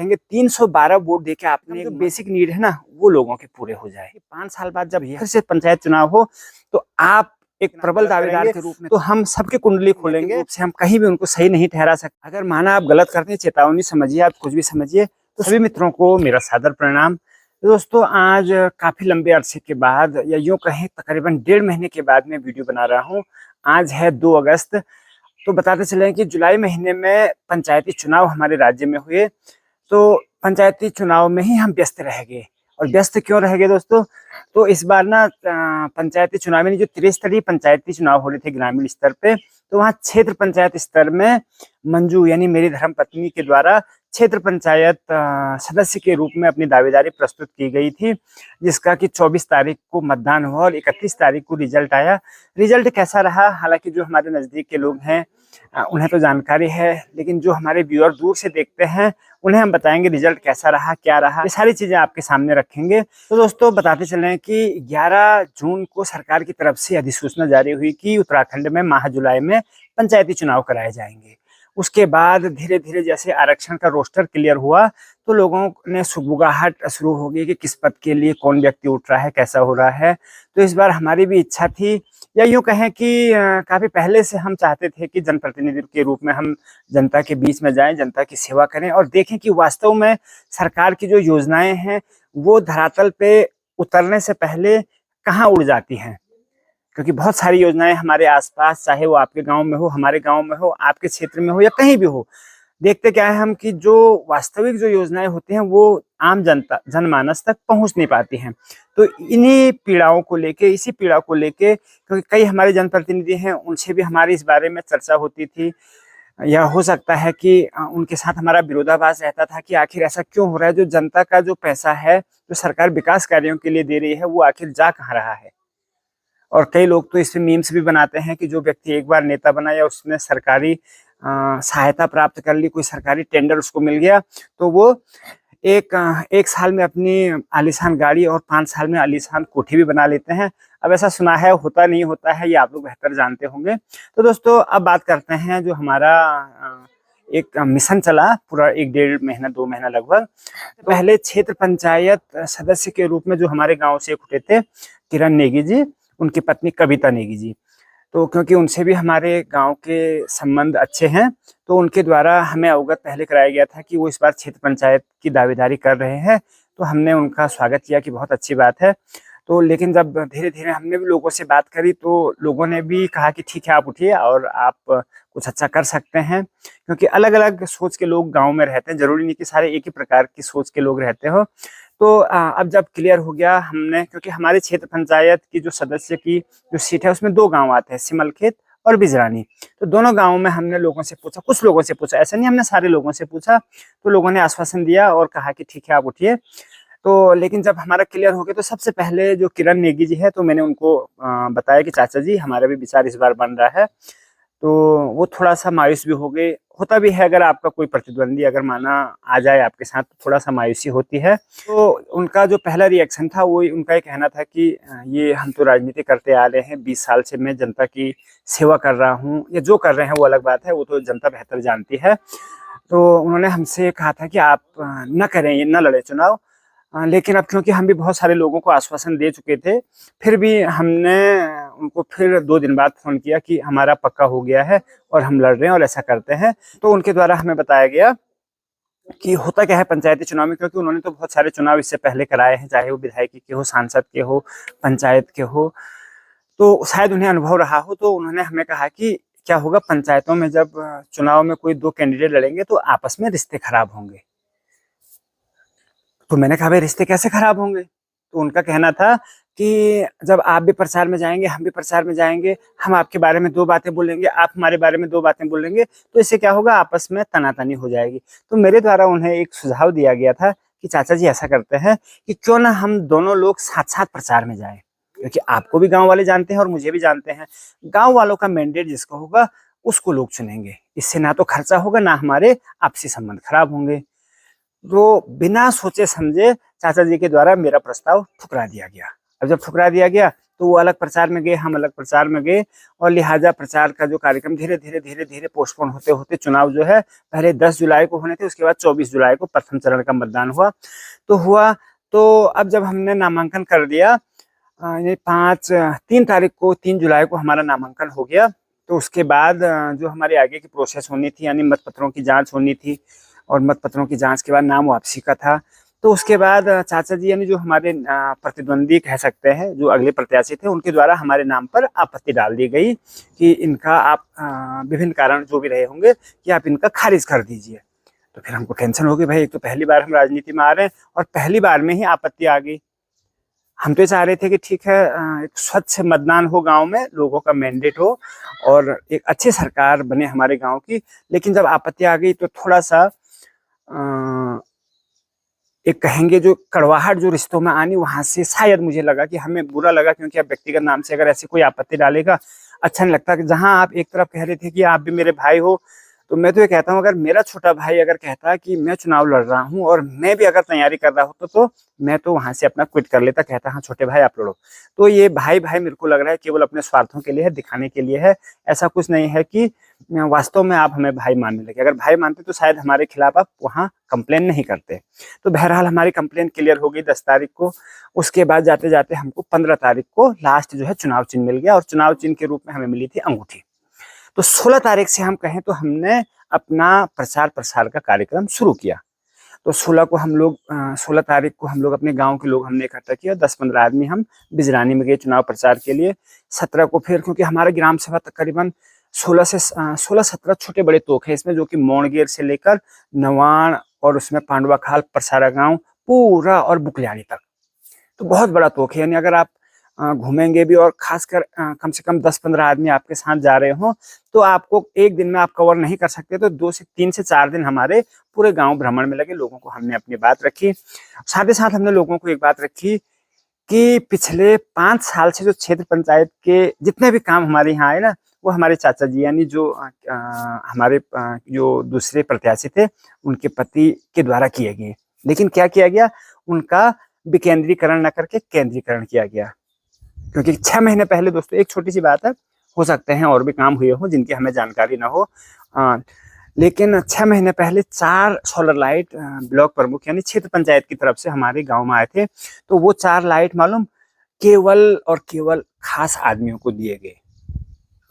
देंगे 312 वोट देके आपने जो बेसिक नीड है ना वो लोगों के पूरे हो जाए। 5 साल बाद जब फिर से पंचायत चुनाव हो तो आप एक प्रबल दावेदार के रूप में तो हम सबकी कुंडली खोलेंगे, से हम कहीं भी उनको सही नहीं ठहरा सकते। अगर माना आप गलत करते हैं, चेतावनी समझिए, आप कुछ भी समझिए। तो सभी मित्रों को मेरा सादर प्रणाम। दोस्तों आज काफी लंबे अरसे के बाद या यूं कहें तकरीबन 1.5 महीने के बाद मैं वीडियो बना रहा हूं। आज है 2 अगस्त। तो बताते चले कि जुलाई महीने में पंचायती चुनाव हमारे राज्य में हुए। तो पंचायती चुनाव में ही हम व्यस्त रह गए। और व्यस्त क्यों रह गए दोस्तों? तो इस बार ना पंचायती चुनाव में जो त्रिस्तरीय पंचायती चुनाव हो रहे थे ग्रामीण स्तर पे, तो वहाँ क्षेत्र पंचायत स्तर में मंजू यानी मेरी धर्मपत्नी के द्वारा क्षेत्र पंचायत सदस्य के रूप में अपनी दावेदारी प्रस्तुत की गई थी, जिसका कि 24 तारीख को मतदान हुआ और 31 तारीख को रिजल्ट आया। रिजल्ट कैसा रहा, हालांकि जो हमारे नज़दीक के लोग हैं उन्हें तो जानकारी है, लेकिन जो हमारे व्यूअर दूर से देखते हैं उन्हें हम बताएंगे रिजल्ट कैसा रहा, क्या रहा, ये सारी चीज़ें आपके सामने रखेंगे। तो दोस्तों बताते चलें कि 11 जून को सरकार की तरफ से अधिसूचना जारी हुई कि उत्तराखंड में माह जुलाई में पंचायती चुनाव कराए जाएंगे। उसके बाद धीरे धीरे जैसे आरक्षण का रोस्टर क्लियर हुआ तो लोगों ने सुगबुगाहट शुरू हो गई कि किस पद के लिए कौन व्यक्ति उठ रहा है, कैसा हो रहा है। तो इस बार हमारी भी इच्छा थी, या यूँ कहें कि काफ़ी पहले से हम चाहते थे कि जनप्रतिनिधि के रूप में हम जनता के बीच में जाएं, जनता की सेवा करें और देखें कि वास्तव में सरकार की जो योजनाएं हैं वो धरातल पे उतरने से पहले कहाँ उड़ जाती हैं। क्योंकि बहुत सारी योजनाएं हमारे आसपास, चाहे वो आपके गांव में हो, हमारे गांव में हो, आपके क्षेत्र में हो या कहीं भी हो, देखते क्या है हम कि जो वास्तविक जो योजनाएं होती हैं वो आम जनता जनमानस तक पहुंच नहीं पाती हैं। तो इन्हीं पीड़ाओं को लेके, इसी पीड़ा को लेके, क्योंकि कई हमारे जनप्रतिनिधि हैं उनसे भी हमारी इस बारे में चर्चा होती थी, या हो सकता है कि उनके साथ हमारा विरोधाभास रहता था कि आखिर ऐसा क्यों हो रहा है, जो जनता का जो पैसा है जो सरकार विकास कार्यों के लिए दे रही है वो आखिर जा कहाँ रहा है। और कई लोग तो इसमें मीम्स भी बनाते हैं कि जो व्यक्ति एक बार नेता बना या उसने सरकारी सहायता प्राप्त कर ली, कोई सरकारी टेंडर उसको मिल गया, तो वो एक साल में अपनी आलीशान गाड़ी और 5 साल में आलीशान कोठी भी बना लेते हैं। अब ऐसा सुना है, होता नहीं होता है, ये आप लोग बेहतर जानते होंगे। तो दोस्तों अब बात करते हैं जो हमारा एक मिशन चला पूरा 1-1.5 महीना 2 महीना लगभग। पहले क्षेत्र पंचायत सदस्य के रूप में जो हमारे गाँव से उठे थे किरण नेगी जी, उनकी पत्नी कविता नेगी जी, तो क्योंकि उनसे भी हमारे गांव के संबंध अच्छे हैं तो उनके द्वारा हमें अवगत पहले कराया गया था कि वो इस बार क्षेत्र पंचायत की दावेदारी कर रहे हैं। तो हमने उनका स्वागत किया कि बहुत अच्छी बात है। तो लेकिन जब धीरे धीरे हमने भी लोगों से बात करी तो लोगों ने भी कहा कि ठीक है आप उठिए और आप कुछ अच्छा कर सकते हैं, क्योंकि अलग अलग सोच के लोग गाँव में रहते हैं, जरूरी नहीं कि सारे एक ही प्रकार की सोच के लोग रहते हो। तो अब जब क्लियर हो गया हमने, क्योंकि हमारे क्षेत्र पंचायत की जो सदस्य की जो सीट है उसमें 2 गांव आते हैं, सिमलखेत और बिजरानी। तो दोनों गांवों में हमने लोगों से पूछा, कुछ लोगों से पूछा, ऐसा नहीं हमने सारे लोगों से पूछा। तो लोगों ने आश्वासन दिया और कहा कि ठीक है आप उठिए। तो लेकिन जब हमारा क्लियर हो गया तो सबसे पहले जो किरण नेगी जी है, तो मैंने उनको बताया कि चाचा जी हमारा भी विचार इस बार बन रहा है। तो वो थोड़ा सा मायूस भी हो गए, होता भी है अगर आपका कोई प्रतिद्वंदी अगर माना आ जाए आपके साथ तो थोड़ा सा मायूसी होती है। तो उनका जो पहला रिएक्शन था वो उनका ये कहना था कि ये हम तो राजनीति करते आ रहे हैं, 20 साल से मैं जनता की सेवा कर रहा हूँ, या जो कर रहे हैं वो अलग बात है, वो तो जनता बेहतर जानती है। तो उन्होंने हमसे कहा था कि आप न करें, ये न लड़े चुनाव। लेकिन अब क्योंकि हम भी बहुत सारे लोगों को आश्वासन दे चुके थे, फिर भी हमने उनको फिर 2 दिन बाद फ़ोन किया कि हमारा पक्का हो गया है और हम लड़ रहे हैं और ऐसा करते हैं। तो उनके द्वारा हमें बताया गया कि होता क्या है पंचायती चुनाव में, क्योंकि उन्होंने तो बहुत सारे चुनाव इससे पहले कराए हैं, चाहे वो विधायकी के हो, सांसद के हो, पंचायत के हो, तो शायद उन्हें अनुभव रहा हो। तो उन्होंने हमें कहा कि क्या होगा पंचायतों में जब चुनाव में कोई 2 कैंडिडेट लड़ेंगे तो आपस में रिश्ते खराब होंगे। तो मैंने कहा भाई रिश्ते कैसे खराब होंगे? तो उनका कहना था कि जब आप भी प्रचार में जाएंगे, हम भी प्रचार में जाएंगे, हम आपके बारे में 2 बातें बोलेंगे, आप हमारे बारे में 2 बातें बोलेंगे, तो इससे क्या होगा आपस में तनातनी हो जाएगी। तो मेरे द्वारा उन्हें एक सुझाव दिया गया था कि चाचा जी ऐसा करते हैं कि क्यों ना हम दोनों लोग साथ साथ प्रचार में जाएं, क्योंकि आपको भी गाँव वाले जानते हैं और मुझे भी जानते हैं। गाँव वालों का मैंडेट जिसका होगा उसको लोग चुनेंगे, इससे ना तो खर्चा होगा ना हमारे आपसी संबंध खराब होंगे। तो बिना सोचे समझे चाचा जी के द्वारा मेरा प्रस्ताव ठुकरा दिया गया। अब जब ठुकरा दिया गया तो वो अलग प्रचार में गए, हम अलग प्रचार में गए, और लिहाजा प्रचार का जो कार्यक्रम धीरे धीरे पोस्टपोन होते होते चुनाव जो है पहले 10 जुलाई को होने थे, उसके बाद 24 जुलाई को प्रथम चरण का मतदान हुआ। तो अब जब हमने नामांकन कर दिया, ये 3 तारीख को, 3 जुलाई को हमारा नामांकन हो गया। तो उसके बाद जो हमारी आगे की प्रोसेस होनी थी, यानी मतपत्रों की जांच होनी थी, और मतपत्रों की जांच के बाद नाम वापसी का था। तो उसके बाद चाचा जी, यानी जो हमारे प्रतिद्वंदी कह सकते हैं, जो अगले प्रत्याशी थे, उनके द्वारा हमारे नाम पर आपत्ति डाल दी गई कि इनका आप विभिन्न कारण जो भी रहे होंगे कि आप इनका खारिज कर दीजिए। तो फिर हमको टेंशन हो गई, भाई एक तो पहली बार हम राजनीति में आ रहे हैं और पहली बार में ही आपत्ति आ गई। हम तो चाह रहे थे कि ठीक है, एक स्वच्छ मतदान हो गांव में, लोगों का मैंडेट हो और एक अच्छी सरकार बने हमारे गांव की। लेकिन जब आपत्ति आ गई तो थोड़ा सा एक कहेंगे जो कड़वाहट जो रिश्तों में आनी, वहां से शायद मुझे लगा कि हमें बुरा लगा, क्योंकि अब व्यक्तिगत नाम से अगर ऐसी कोई आपत्ति डालेगा अच्छा नहीं लगता। कि जहां आप एक तरफ कह रहे थे कि आप भी मेरे भाई हो, तो मैं तो ये कहता हूँ, अगर मेरा छोटा भाई अगर कहता कि मैं चुनाव लड़ रहा हूँ और मैं भी अगर तैयारी कर रहा होता तो मैं तो वहां से अपना क्विट कर लेता, कहता हाँ छोटे भाई आप लड़ो। तो ये भाई भाई मेरे को लग रहा है केवल अपने स्वार्थों के लिए है, दिखाने के लिए है। ऐसा कुछ नहीं है कि वास्तव में आप हमें भाई मानने लगे। अगर भाई मानते तो शायद हमारे खिलाफ आप वहाँ कंप्लेन नहीं करते। तो बहरहाल हमारी कंप्लेन क्लियर हो गई 10 तारीख को। उसके बाद जाते जाते हमको 15 तारीख को लास्ट जो है चुनाव चिन्ह मिल गया, और चुनाव चिन्ह के रूप में हमें मिली थी अंगूठी। तो 16 तारीख से हम कहें तो हमने अपना प्रचार प्रसार का कार्यक्रम शुरू किया। तो 16 तारीख को हम लोग अपने गांव के लोग हमने इकट्ठा किया, 10-15 आदमी हम बिजरानी में गए चुनाव प्रचार के लिए। 17 को फिर, क्योंकि हमारे ग्राम सभा तकरीबन 16-17 छोटे बड़े तोख है इसमें, जो कि मोड़गेर से लेकर नवाण और उसमें पांडवा खाल, परसारा गांव पूरा और बुकलियाड़ी तक, तो बहुत बड़ा तोख है। यानी अगर आप घूमेंगे भी और खासकर कम से कम 10-15 आदमी आपके साथ जा रहे हो तो आपको एक दिन में आप कवर नहीं कर सकते। तो 3 से 4 दिन हमारे पूरे गांव भ्रमण में लगे। लोगों को हमने अपनी बात रखी, साथ ही साथ हमने लोगों को एक बात रखी कि पिछले 5 साल से जो क्षेत्र पंचायत के जितने भी काम हमारे यहाँ आए ना, वो हमारे चाचा जी, यानी जो हमारे जो दूसरे प्रत्याशी थे, उनके पति के द्वारा किए गए। लेकिन क्या किया गया, उनका विकेंद्रीकरण न करके केंद्रीकरण किया गया। क्योंकि 6 महीने पहले, दोस्तों एक छोटी सी बात है, हो सकते हैं और भी काम हुए हो जिनकी हमें जानकारी ना हो, लेकिन 6 महीने पहले 4 सोलर लाइट ब्लॉक प्रमुख यानी क्षेत्र पंचायत की तरफ से हमारे गांव में आए थे। तो वो 4 लाइट मालूम केवल और केवल खास आदमियों को दिए गए।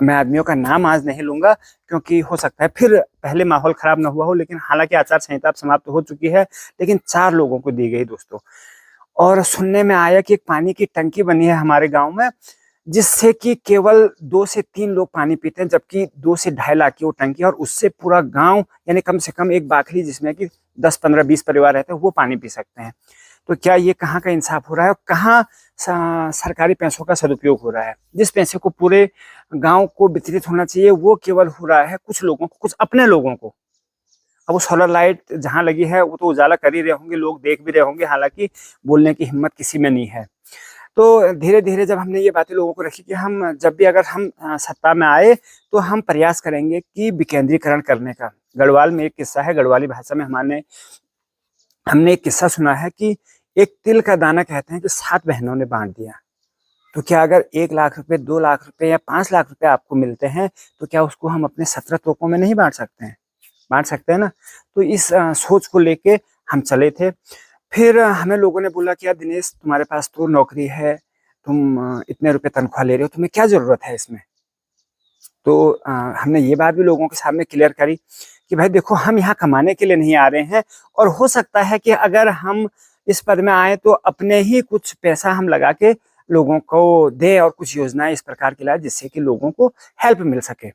मैं आदमियों का नाम आज नहीं लूंगा, क्योंकि हो सकता है फिर पहले माहौल खराब ना हुआ हो, लेकिन हालांकि आचार संहिता समाप्त हो चुकी है, लेकिन 4 लोगों को दी गई दोस्तों। और सुनने में आया कि एक पानी की टंकी बनी है हमारे गांव में, जिससे कि केवल 2 से 3 लोग पानी पीते हैं, जबकि 2 से 2.5 लाख की वो टंकी, और उससे पूरा गांव यानी कम से कम एक बाखली जिसमें कि 10, 15, 20 परिवार रहते हैं, वो पानी पी सकते हैं। तो क्या ये कहाँ का इंसाफ हो रहा है, और कहाँ सरकारी पैसों का सदुपयोग हो रहा है? जिस पैसे को पूरे गांव को वितरित होना चाहिए वो केवल हो रहा है कुछ लोगों को, कुछ अपने लोगों को। अब वो सोलर लाइट जहाँ लगी है वो तो उजाला कर ही रहे होंगे, लोग देख भी रहे होंगे, हालांकि बोलने की हिम्मत किसी में नहीं है। तो धीरे धीरे जब हमने ये बातें लोगों को रखी कि हम जब भी अगर हम सत्ता में आए तो हम प्रयास करेंगे कि विकेंद्रीकरण करने का। गढ़वाल में एक किस्सा है, गढ़वाली भाषा में हमने एक किस्सा सुना है कि एक तिल का दाना कहते हैं कि 7 बहनों ने बांट दिया। तो क्या अगर 1 लाख रुपए, 2 लाख रुपए या 5 लाख रुपए आपको मिलते हैं, तो क्या उसको हम अपने 17 तोपों में नहीं बांट सकते हैं? बांट सकते हैं ना। तो इस सोच को लेके हम चले थे। फिर हमें लोगों ने बोला कि यार दिनेश, तुम्हारे पास तो नौकरी है, तुम इतने रुपए तनख्वाह ले रहे हो, तुम्हें क्या जरूरत है इसमें? तो हमने ये बात भी लोगों के सामने क्लियर करी कि भाई देखो, हम यहाँ कमाने के लिए नहीं आ रहे हैं, और हो सकता है कि अगर हम इस पद में आए तो अपने ही कुछ पैसा हम लगा के लोगों को दे और कुछ योजनाएं इस प्रकार की लाए जिससे कि लोगों को हेल्प मिल सके।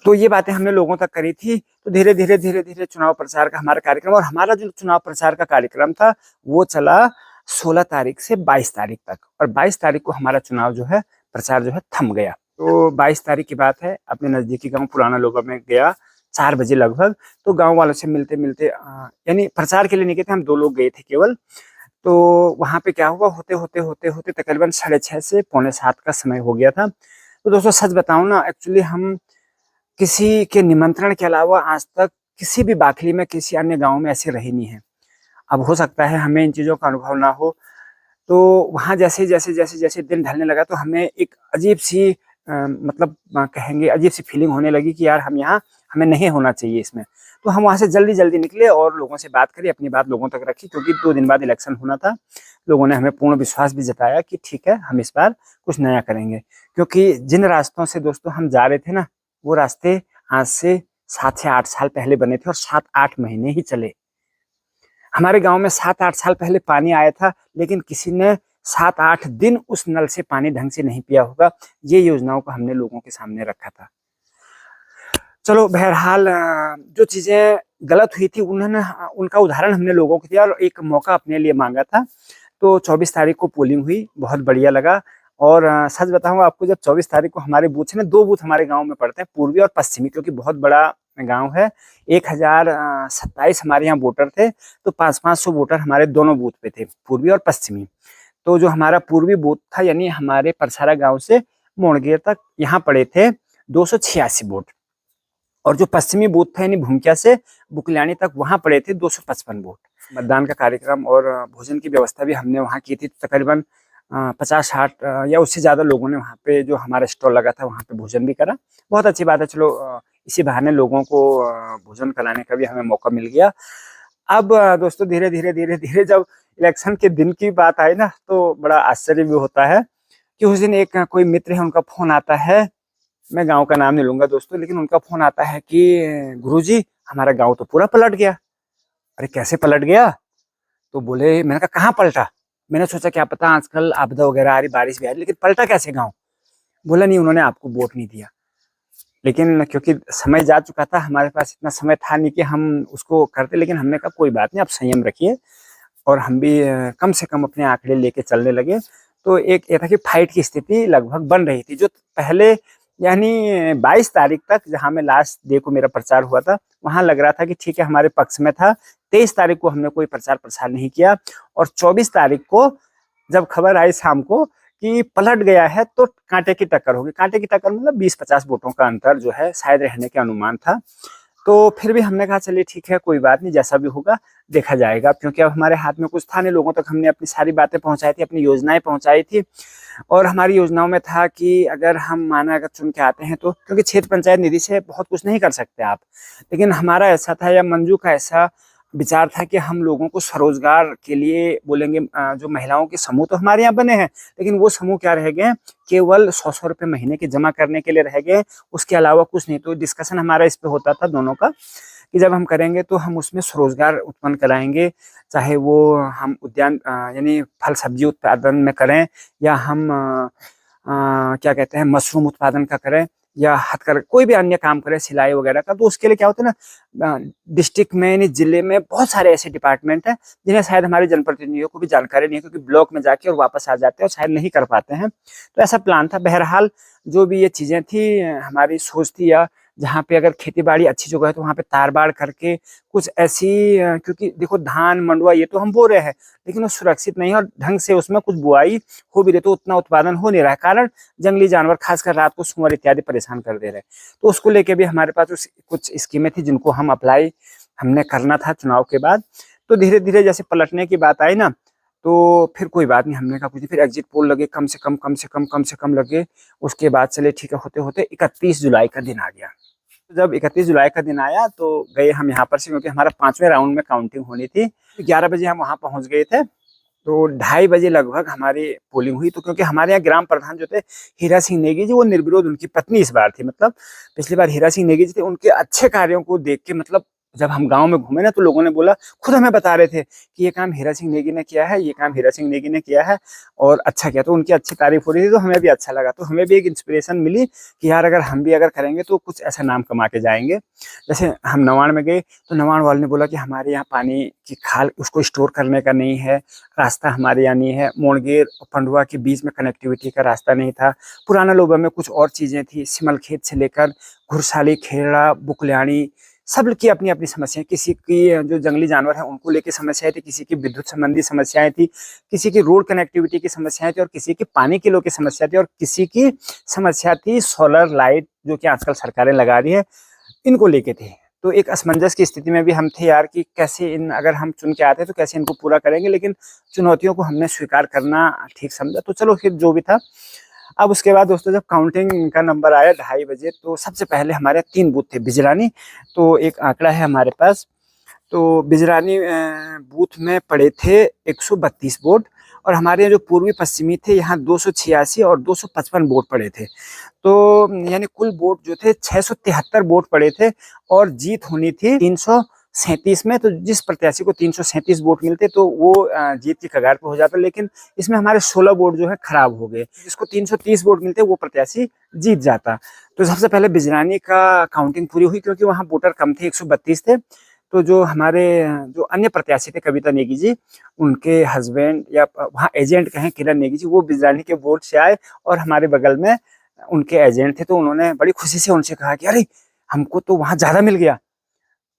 तो ये बातें हमने लोगों तक करी थी। तो धीरे धीरे चुनाव प्रचार का हमारा कार्यक्रम, और हमारा जो चुनाव प्रचार का कार्यक्रम था वो चला 16 तारीख से 22 तारीख तक, और 22 तारीख को हमारा चुनाव जो है प्रचार जो है थम गया। तो 22 तारीख की बात है, अपने नजदीकी गांव पुराना लोगा में गया 4 बजे लगभग। तो गांव वालों से मिलते मिलते, यानी प्रचार के लिए नहीं गए थे हम, 2 लोग गए थे केवल। तो वहां पे क्या हुआ, होते होते तकरीबन 6:30 से 6:45 का समय हो गया था। तो दोस्तों सच बताऊं ना, एक्चुअली हम किसी के निमंत्रण के अलावा आज तक किसी भी बाखली में, किसी अन्य गांव में ऐसे रहे नहीं है। अब हो सकता है हमें इन चीजों का अनुभव ना हो, तो वहाँ जैसे जैसे जैसे जैसे दिन ढलने लगा तो हमें एक अजीब सी मतलब कहेंगे अजीब सी फीलिंग होने लगी कि यार हम यहाँ, हमें नहीं होना चाहिए इसमें। तो हम वहाँ से जल्दी जल्दी निकले और लोगों से बात करी, अपनी बात लोगों तक रखी, क्योंकि 2 दिन बाद इलेक्शन होना था। लोगों ने हमें पूर्ण विश्वास भी जताया कि ठीक है, हम इस बार कुछ नया करेंगे, क्योंकि जिन रास्तों से दोस्तों हम जा रहे थे ना, वो रास्ते आज से 7 से 8 साल पहले बने थे और 7-8 महीने ही चले। हमारे गांव में 7-8 साल पहले पानी आया था, लेकिन किसी ने 7-8 दिन उस नल से पानी ढंग से नहीं पिया होगा। ये योजनाओं को हमने लोगों के सामने रखा था। चलो बहरहाल जो चीजें गलत हुई थी उन्होंने, उनका उदाहरण हमने लोगों को दिया और एक मौका अपने लिए मांगा था। तो 24 तारीख को पोलिंग हुई, बहुत बढ़िया लगा। और सच बताऊं आपको, जब 24 तारीख को हमारे बूथ ने 2 बूथ हमारे गांव में पड़ते हैं, पूर्वी और पश्चिमी, क्योंकि बहुत बड़ा गांव है। 1027 हमारे यहाँ वोटर थे, तो 500-500 वोटर हमारे दोनों बूथ पे थे, पूर्वी और पश्चिमी। तो जो हमारा पूर्वी बूथ था, यानी हमारे परसारा गांव से मोड़गेर तक, यहाँ पड़े थे 286 वोट। और जो पश्चिमी बूथ था यानी भूमकिया से बुकलानी तक, वहां पड़े थे 255 वोट। मतदान का कार्यक्रम और भोजन की व्यवस्था भी हमने वहां की थी। तकरीबन 50-60 या उससे ज्यादा लोगों ने वहां पे, जो हमारा स्टॉल लगा था, वहां पे भोजन भी करा। बहुत अच्छी बात है। चलो इसी बहाने लोगों को भोजन कराने का भी हमें मौका मिल गया। अब दोस्तों धीरे धीरे जब इलेक्शन के दिन की बात आई ना, तो बड़ा आश्चर्य भी होता है कि उस दिन एक कोई मित्र है, उनका फोन आता है। मैं गांव का नाम नहीं लूंगा दोस्तों, लेकिन उनका फोन आता है कि गुरुजी, हमारा गांव तो पूरा पलट गया। अरे कैसे पलट गया? तो बोले, मैंने कहा कहाँ पलटा? मैंने सोचा क्या पता आजकल आपदा वगैरह आ रही, बारिश भी आ रही, लेकिन पलटा कैसे गांव? बोला नहीं, उन्होंने आपको वोट नहीं दिया। लेकिन क्योंकि समय जा चुका था, हमारे पास इतना समय था नहीं कि हम उसको करते, लेकिन हमने कहा कोई बात नहीं, आप संयम रखिए। और हम भी कम से कम अपने आंकड़े लेके चलने लगे। तो एक ये था कि फाइट की स्थिति लगभग बन रही थी। जो पहले यानी 22 तारीख तक, जहां में लास्ट डे को मेरा प्रचार हुआ था, वहां लग रहा था कि ठीक है, हमारे पक्ष में था। 23 तारीख को हमने कोई प्रचार प्रसार नहीं किया। और 24 तारीख को जब खबर आई शाम को कि पलट गया है, तो कांटे की टक्कर होगी। कांटे की टक्कर मतलब 20-50 वोटों का अंतर जो है शायद रहने के अनुमान था। तो फिर भी हमने कहा चलिए ठीक है, कोई बात नहीं, जैसा भी होगा देखा जाएगा, क्योंकि अब हमारे हाथ में कुछ था नहीं। लोगों तक हमने अपनी सारी बातें पहुंचाई थी, अपनी योजनाएं पहुंचाई थी। और हमारी योजनाओं में था कि अगर हम अगर चुन के आते हैं तो, क्योंकि क्षेत्र पंचायत निधि से बहुत कुछ नहीं कर सकते आप, लेकिन हमारा ऐसा था, या मंजू का ऐसा विचार था कि हम लोगों को स्वरोजगार के लिए बोलेंगे। जो महिलाओं के समूह तो हमारे यहाँ बने हैं, लेकिन वो समूह क्या रह गए, केवल 100-100 रुपये महीने के जमा करने के लिए रह गए, उसके अलावा कुछ नहीं। तो डिस्कशन हमारा इस पे होता था दोनों का कि जब हम करेंगे तो हम उसमें स्वरोजगार उत्पन्न कराएंगे, चाहे वो हम उद्यान यानी फल सब्जी उत्पादन में करें, या हम क्या कहते हैं मशरूम उत्पादन का करें, या हथकरघा कोई भी अन्य काम करें, सिलाई वगैरह का। तो उसके लिए क्या होता है ना, डिस्ट्रिक्ट में यानी जिले में बहुत सारे ऐसे डिपार्टमेंट हैं जिन्हें शायद हमारे जनप्रतिनिधियों को भी जानकारी नहीं है, क्योंकि ब्लॉक में जाके और वापस आ जाते हैं और शायद नहीं कर पाते हैं। तो ऐसा प्लान था। बहरहाल जो भी ये चीजें थी, हमारी सोच थी, या जहाँ पे अगर खेती बाड़ी अच्छी जगह है तो वहाँ पे तार बाड़ करके कुछ ऐसी, क्योंकि देखो धान मंडुआ ये तो हम बो रहे हैं, लेकिन वो सुरक्षित नहीं है और ढंग से उसमें कुछ बुआई हो भी रही तो उतना उत्पादन हो नहीं रहा है, कारण जंगली जानवर खासकर रात को सुअर इत्यादि परेशान कर दे रहे। तो उसको लेके भी हमारे पास कुछ स्कीमें थी जिनको हम अप्लाई हमने करना था चुनाव के बाद। तो धीरे धीरे जैसे पलटने की बात आई ना, तो फिर कोई बात नहीं, हमने कहा कुछ नहीं। फिर एग्जिट पोल लगे, कम से कम लगे। उसके बाद चले ठीक है, होते होते 31 जुलाई का दिन आ गया। जब 31 जुलाई का दिन आया तो गए हम यहाँ पर से, क्योंकि हमारा 5वें राउंड में काउंटिंग होनी थी। 11 बजे हम वहाँ पहुँच गए थे। तो 2:30 बजे लगभग हमारी पोलिंग हुई। तो क्योंकि हमारे यहाँ ग्राम प्रधान जो थे हीरा सिंह नेगी जी, वो निर्विरोध उनकी पत्नी इस बार थी। मतलब पिछली बार हीरा सिंह नेगी जी थे, उनके अच्छे कार्यों को देख के, मतलब जब हम गांव में घूमे ना, तो लोगों ने बोला, खुद हमें बता रहे थे कि ये काम हीरा सिंह नेगी ने किया है, ये काम हीरा सिंह नेगी ने किया है और अच्छा किया। तो उनकी अच्छी तारीफ हो रही थी, तो हमें भी अच्छा लगा। तो हमें भी एक इंस्पिरेशन मिली कि यार अगर हम भी अगर करेंगे तो कुछ ऐसा नाम कमा के जाएंगे। जैसे हम नवाण में गए तो नवाण वाले ने बोला कि हमारे यहाँ पानी की खाल उसको स्टोर करने का नहीं है, रास्ता हमारे यहाँ नहीं है। मोड़गेर और पंडुआ के बीच में कनेक्टिविटी का रास्ता नहीं था। पुराना लोबा में कुछ और चीजें थी, सिमल खेत से लेकर घुरसाली, खेड़ा, बुकल्याणी, सब की अपनी अपनी समस्याएं। किसी की जो जंगली जानवर है उनको लेके समस्याएं थी, किसी की विद्युत संबंधी समस्याएं थी, किसी की रोड कनेक्टिविटी की समस्याएं थी, और किसी की पानी किलो की समस्या थी, और किसी की समस्या थी सोलर लाइट जो कि आजकल सरकारें लगा रही है, इनको लेके थे। तो एक असमंजस की स्थिति में भी हम थे यार कि कैसे अगर हम चुन के आते तो कैसे इनको पूरा करेंगे, लेकिन चुनौतियों को हमने स्वीकार करना ठीक समझा। तो चलो फिर जो भी था। अब उसके बाद दोस्तों जब काउंटिंग का नंबर आया 2:30 बजे, तो सबसे पहले हमारे 3 बूथ थे बिजरानी। तो एक आंकड़ा है हमारे पास, तो बिजरानी बूथ में पड़े थे 132 वोट, और हमारे जो पूर्वी पश्चिमी थे यहाँ 286 और 255 वोट पड़े थे। तो यानी कुल वोट जो थे 673 वोट पड़े थे, और जीत होनी थी 337 में। तो जिस प्रत्याशी को 337 वोट मिलते तो वो जीत की कगार पर हो जाता, लेकिन इसमें हमारे 16 वोट जो है खराब हो गए। जिसको 330 वोट मिलते वो प्रत्याशी जीत जाता। तो सबसे पहले बिजरानी का काउंटिंग पूरी हुई, क्योंकि वहाँ वोटर कम थे, 132 थे। तो जो हमारे जो अन्य प्रत्याशी थे कविता नेगी जी, उनके हस्बैंड या वहाँ एजेंट कहें किरण नेगी जी, वो बिजरानी के वोट से आए और हमारे बगल में उनके एजेंट थे। तो उन्होंने बड़ी खुशी से उनसे कहा कि अरे हमको तो वहाँ ज़्यादा मिल गया।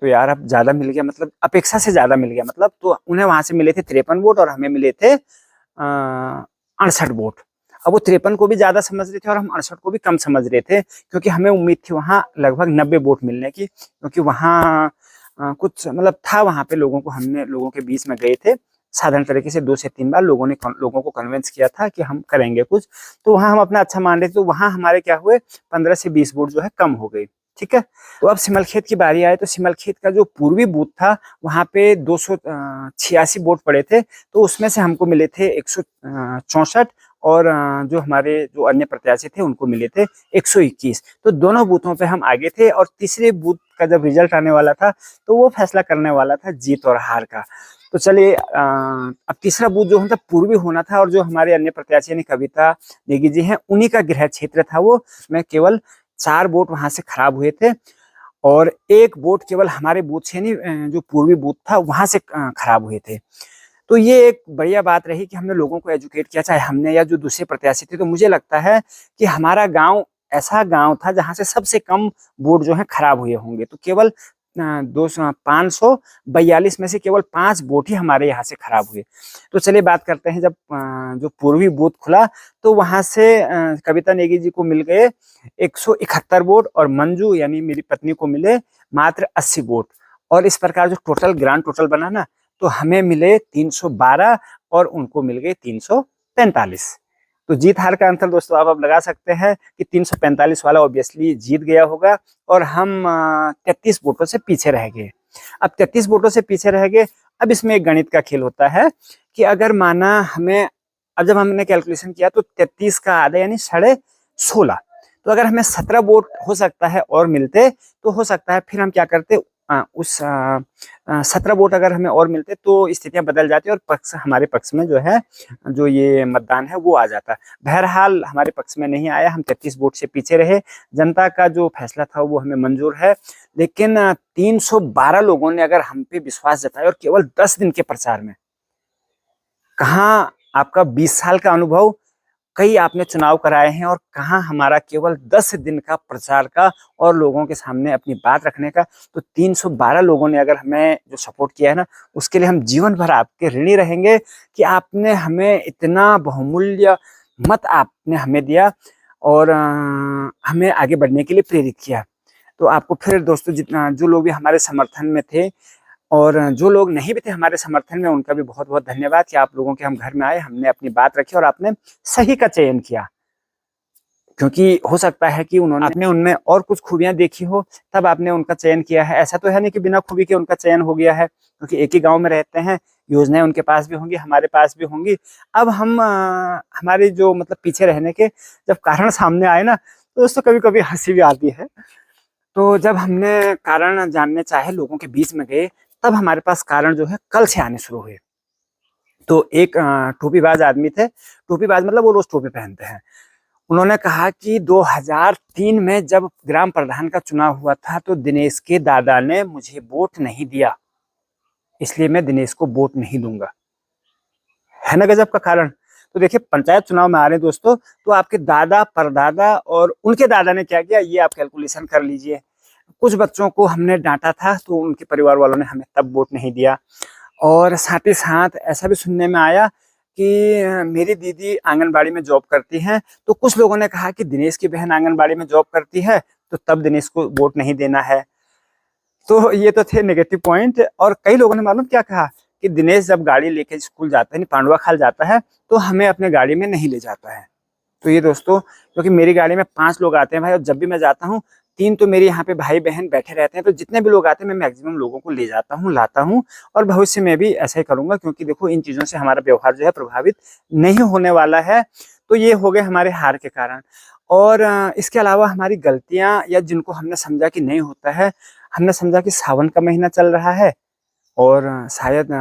तो यार अब ज़्यादा मिल गया मतलब अपेक्षा से ज़्यादा मिल गया मतलब, तो उन्हें वहाँ से मिले थे 53 वोट और हमें मिले थे 68 वोट। अब वो 53 को भी ज़्यादा समझ रहे थे और हम 68 को भी कम समझ रहे थे, क्योंकि हमें उम्मीद थी वहाँ लगभग 90 वोट मिलने की, क्योंकि वहाँ कुछ मतलब था वहाँ पे हमने लोगों के बीच में गए थे साधारण तरीके से 2 से 3 बार लोगों को कन्विंस किया था कि हम करेंगे कुछ। तो वहाँ हम अपना अच्छा मान रहे थे, तो वहाँ हमारे क्या हुए 15 से 20 वोट जो है कम हो गई। ठीक है, तो अब सिमलखेत की बारी आए। तो सिमलखेत का जो पूर्वी बूथ था वहाँ पे 286 वोट पड़े थे, तो उसमें से हमको मिले थे 164, और जो हमारे जो अन्य प्रत्याशी थे उनको मिले थे 121। तो दोनों बूथों पे हम आगे थे, और तीसरे बूथ का जब रिजल्ट आने वाला था तो वो फैसला करने वाला था जीत और हार का। तो चलिए अब तीसरा बूथ जो होता पूर्वी होना था, और जो हमारे अन्य प्रत्याशी यानी कविता नेगी जी हैं उन्हीं का गृह क्षेत्र था वो। उसमें केवल 4 वोट वहां से खराब हुए थे, और 1 वोट केवल हमारे बूथ से यानी जो पूर्वी बूथ था वहां से खराब हुए थे। तो ये एक बढ़िया बात रही कि हमने लोगों को एजुकेट किया, चाहे हमने या जो दूसरे प्रत्याशी थे। तो मुझे लगता है कि हमारा गांव ऐसा गांव था जहां से सबसे कम वोट जो है खराब हुए होंगे। तो केवल 542 में से केवल 5 वोट ही हमारे यहाँ से खराब हुए। तो चलिए बात करते हैं, जब जो पूर्वी बूथ खुला तो वहां से कविता नेगी जी को मिल गए 171 वोट, और मंजू यानी मेरी पत्नी को मिले मात्र 80 वोट। और इस प्रकार जो टोटल ग्रांड टोटल बना ना, तो हमें मिले 312 और उनको मिल गए 345। तो जीत हार का अंतर दोस्तों आप अब लगा सकते हैं कि 345 वाला ऑब्वियसली जीत गया होगा, और हम 33 वोटों से पीछे रह गए। अब 33 वोटों से पीछे रह गए। अब इसमें एक गणित का खेल होता है कि अगर माना हमें, अब जब हमने कैलकुलेशन किया तो 33 का आधा यानी 16.5, तो अगर हमें 17 वोट हो सकता है और मिलते तो हो सकता है फिर हम क्या करते, उस 17 वोट अगर हमें और मिलते तो स्थितियां बदल जाती और हमारे पक्ष में जो है जो ये मतदान है वो आ जाता। बहरहाल हमारे पक्ष में नहीं आया, हम 33 वोट से पीछे रहे। जनता का जो फैसला था वो हमें मंजूर है, लेकिन 312 लोगों ने अगर हम पे विश्वास जताया और केवल 10 दिन के प्रचार में, कहाँ आपका 20 साल का अनुभव, कई आपने चुनाव कराए हैं, और कहाँ हमारा केवल 10 दिन का प्रचार का और लोगों के सामने अपनी बात रखने का। तो 312 लोगों ने अगर हमें जो सपोर्ट किया है ना, उसके लिए हम जीवन भर आपके ऋणी रहेंगे कि आपने हमें इतना बहुमूल्य मत आपने हमें दिया और हमें आगे बढ़ने के लिए प्रेरित किया। तो आपको फिर दोस्तों जितना जो लोग भी हमारे समर्थन में थे और जो लोग नहीं भी थे हमारे समर्थन में, उनका भी बहुत बहुत धन्यवाद कि आप लोगों के हम घर में आए, हमने अपनी बात रखी और आपने सही का चयन किया। क्योंकि हो सकता है कि आपने उनमें और कुछ खूबियां देखी हो तब आपने उनका चयन किया है। ऐसा तो है नहीं कि बिना खूबी के उनका चयन हो गया है, क्योंकि एक ही गांव में रहते हैं, योजनाएं उनके पास भी होंगी, हमारे पास भी होंगी। अब हम हमारे जो मतलब पीछे रहने के जब कारण सामने आए ना, तो दोस्तों कभी कभी हंसी भी आती है। तो जब हमने कारण जानने चाहे, लोगों के बीच में गए, तब हमारे पास कारण जो है कल से आने शुरू हुए। तो एक टोपीबाज आदमी थे, टोपीबाज मतलब वो रोज टोपी पहनते हैं। उन्होंने कहा कि 2003 में जब ग्राम प्रधान का चुनाव हुआ था तो दिनेश के दादा ने मुझे वोट नहीं दिया, इसलिए मैं दिनेश को वोट नहीं दूंगा। है ना गजब का कारण। तो देखिए पंचायत चुनाव में आ रहे हैं दोस्तों, तो आपके दादा परदादा और उनके दादा ने क्या किया, ये आप कैलकुलेशन कर लीजिए। कुछ बच्चों को हमने डांटा था तो उनके परिवार वालों ने हमें तब वोट नहीं दिया। और साथ ही साथ ऐसा भी सुनने में आया कि मेरी दीदी आंगनबाड़ी में जॉब करती हैं, तो कुछ लोगों ने कहा कि दिनेश की बहन आंगनबाड़ी में जॉब करती है तो तब दिनेश को वोट नहीं देना है। तो ये तो थे नेगेटिव पॉइंट। और कई लोगों ने मालूम क्या कहा कि दिनेश जब गाड़ी लेके स्कूल जाता है, पांडुआ खाल जाता है, तो हमें अपने गाड़ी में नहीं ले जाता है। तो ये दोस्तों, क्योंकि मेरी गाड़ी में 5 लोग आते हैं भाई, और जब भी मैं जाता हूँ 3 तो मेरे यहाँ पे भाई बहन बैठे रहते हैं, तो जितने भी लोग आते हैं मैं मैक्सिमम लोगों को ले जाता हूँ, लाता हूँ। और भविष्य में भी ऐसा ही करूंगा, क्योंकि देखो इन चीज़ों से हमारा व्यवहार जो है प्रभावित नहीं होने वाला है। तो ये हो गए हमारे हार के कारण। और इसके अलावा हमारी गलतियाँ, या जिनको हमने समझा कि नहीं होता है, हमने समझा कि सावन का महीना चल रहा है और शायद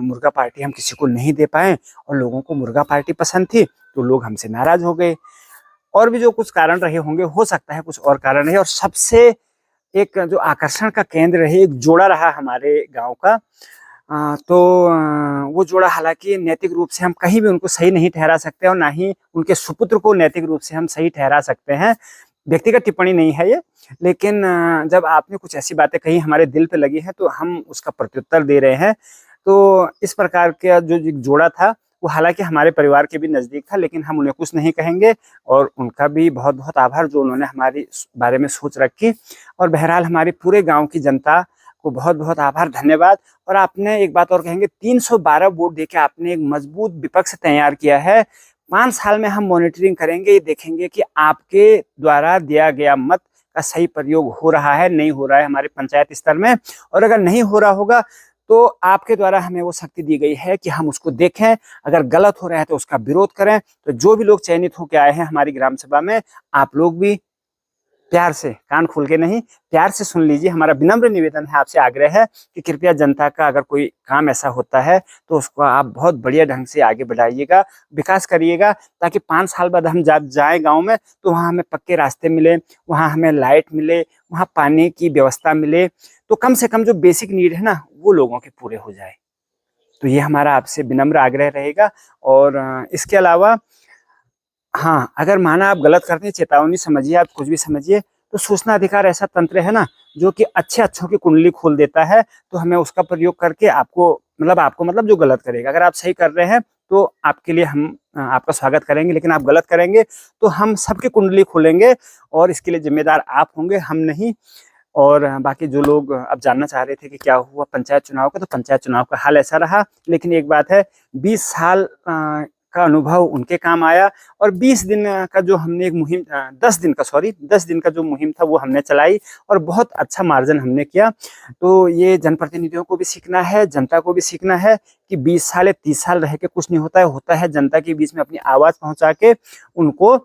मुर्गा पार्टी हम किसी को नहीं दे पाए, और लोगों को मुर्गा पार्टी पसंद थी तो लोग हमसे नाराज हो गए। और भी जो कुछ कारण रहे होंगे, हो सकता है कुछ और कारण रहे। और सबसे एक जो आकर्षण का केंद्र रहे, एक जोड़ा रहा हमारे गांव का। तो वो जोड़ा, हालांकि नैतिक रूप से हम कहीं भी उनको सही नहीं ठहरा सकते, और ना ही उनके सुपुत्र को नैतिक रूप से हम सही ठहरा सकते हैं। व्यक्तिगत टिप्पणी नहीं है ये, लेकिन जब आपने कुछ ऐसी बातें कही हमारे दिल पे लगी है, तो हम उसका प्रत्युत्तर दे रहे हैं। तो इस प्रकार का जो जोड़ा था, वो हालांकि हमारे परिवार के भी नज़दीक था, लेकिन हम उन्हें कुछ नहीं कहेंगे। और उनका भी बहुत बहुत आभार जो उन्होंने हमारे बारे में सोच रखी। और बहरहाल हमारे पूरे गांव की जनता को बहुत बहुत आभार, धन्यवाद। और आपने एक बात और कहेंगे, 312 वोट देके आपने एक मजबूत विपक्ष तैयार किया है। 5 साल में हम मॉनिटरिंग करेंगे, ये देखेंगे कि आपके द्वारा दिया गया मत का सही प्रयोग हो रहा है, नहीं हो रहा है हमारे पंचायत स्तर में। और अगर नहीं हो रहा होगा तो आपके द्वारा हमें वो शक्ति दी गई है कि हम उसको देखें, अगर गलत हो रहा है तो उसका विरोध करें। तो जो भी लोग चयनित होकर आए हैं हमारी ग्राम सभा में, आप लोग भी प्यार से, कान खोल के नहीं, प्यार से सुन लीजिए। हमारा विनम्र निवेदन है, आपसे आग्रह है कि कृपया जनता का अगर कोई काम ऐसा होता है तो उसको आप बहुत बढ़िया ढंग से आगे बढ़ाइएगा, विकास करिएगा, ताकि 5 साल बाद हम जब जाए गांव में तो वहाँ हमें पक्के रास्ते मिले, वहाँ हमें लाइट मिले, वहाँ पानी की व्यवस्था मिले। तो कम से कम जो बेसिक नीड है ना, वो लोगों के पूरे हो जाए। तो ये हमारा आपसे विनम्र आग्रह रहेगा। और इसके अलावा, हाँ, अगर माना आप गलत करते हैं, चेतावनी समझिए, आप कुछ भी समझिए, तो सूचना अधिकार ऐसा तंत्र है ना, जो कि अच्छे अच्छों की कुंडली खोल देता है। तो हमें उसका प्रयोग करके आपको मतलब जो गलत करेगा, अगर आप सही कर रहे हैं तो आपके लिए हम आपका स्वागत करेंगे, लेकिन आप गलत करेंगे तो हम सबकी कुंडली खोलेंगे, और इसके लिए जिम्मेदार आप होंगे, हम नहीं। और बाकी जो लोग अब जानना चाह रहे थे कि क्या हुआ पंचायत चुनाव का, तो पंचायत चुनाव का हाल ऐसा रहा। लेकिन एक बात है, 20 साल का अनुभव उनके काम आया। और 20 दिन का जो हमने एक मुहिम, 10 दिन का जो मुहिम था वो हमने चलाई, और बहुत अच्छा मार्जिन हमने किया। तो ये जनप्रतिनिधियों को भी सीखना है, जनता को भी सीखना है कि 20 साल या 30 साल रह के कुछ नहीं होता है। होता है जनता के बीच में अपनी आवाज़ पहुंचा के उनको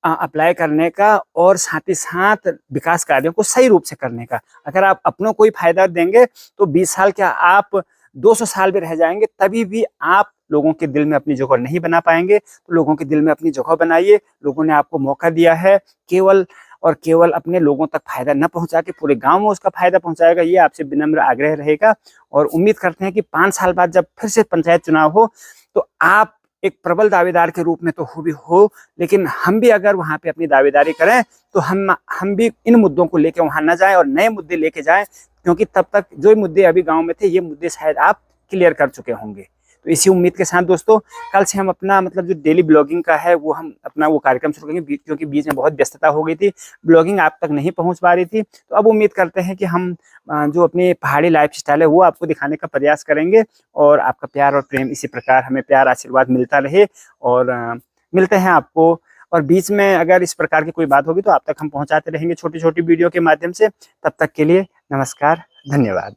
अप्लाई करने का, और साथ ही साथ विकास कार्यों को सही रूप से करने का। अगर आप अपनों को ही फायदा देंगे तो 20 साल क्या, आप 200 साल भी रह जाएंगे, तभी भी आप लोगों के दिल में अपनी जगह नहीं बना पाएंगे। तो लोगों के दिल में अपनी जगह बनाइए। लोगों ने आपको मौका दिया है, केवल और केवल अपने लोगों तक फायदा न पहुंचा के पूरे गांव में उसका फायदा पहुंचाएगा, ये आपसे विनम्र आग्रह रहेगा। और उम्मीद करते हैं कि 5 साल बाद जब फिर से पंचायत चुनाव हो, तो आप एक प्रबल दावेदार के रूप में तो हो भी हो, लेकिन हम भी अगर वहां पे अपनी दावेदारी करें तो हम भी इन मुद्दों को लेकर वहां न जाएं, और नए मुद्दे लेके जाएं। क्योंकि तब तक जो मुद्दे अभी गांव में थे, ये मुद्दे शायद आप क्लियर कर चुके होंगे। तो इसी उम्मीद के साथ दोस्तों, कल से हम अपना मतलब जो डेली ब्लॉगिंग का है, वो हम अपना वो कार्यक्रम शुरू करेंगे, क्योंकि बीच में बहुत व्यस्तता हो गई थी, ब्लॉगिंग आप तक नहीं पहुंच पा रही थी। तो अब उम्मीद करते हैं कि हम जो अपनी पहाड़ी लाइफ स्टाइल है वो आपको दिखाने का प्रयास करेंगे। और आपका प्यार और प्रेम इसी प्रकार हमें प्यार आशीर्वाद मिलता रहे। और मिलते हैं आपको। और बीच में अगर इस प्रकार की कोई बात होगी तो आप तक हम पहुंचाते रहेंगे छोटी छोटी वीडियो के माध्यम से। तब तक के लिए नमस्कार, धन्यवाद।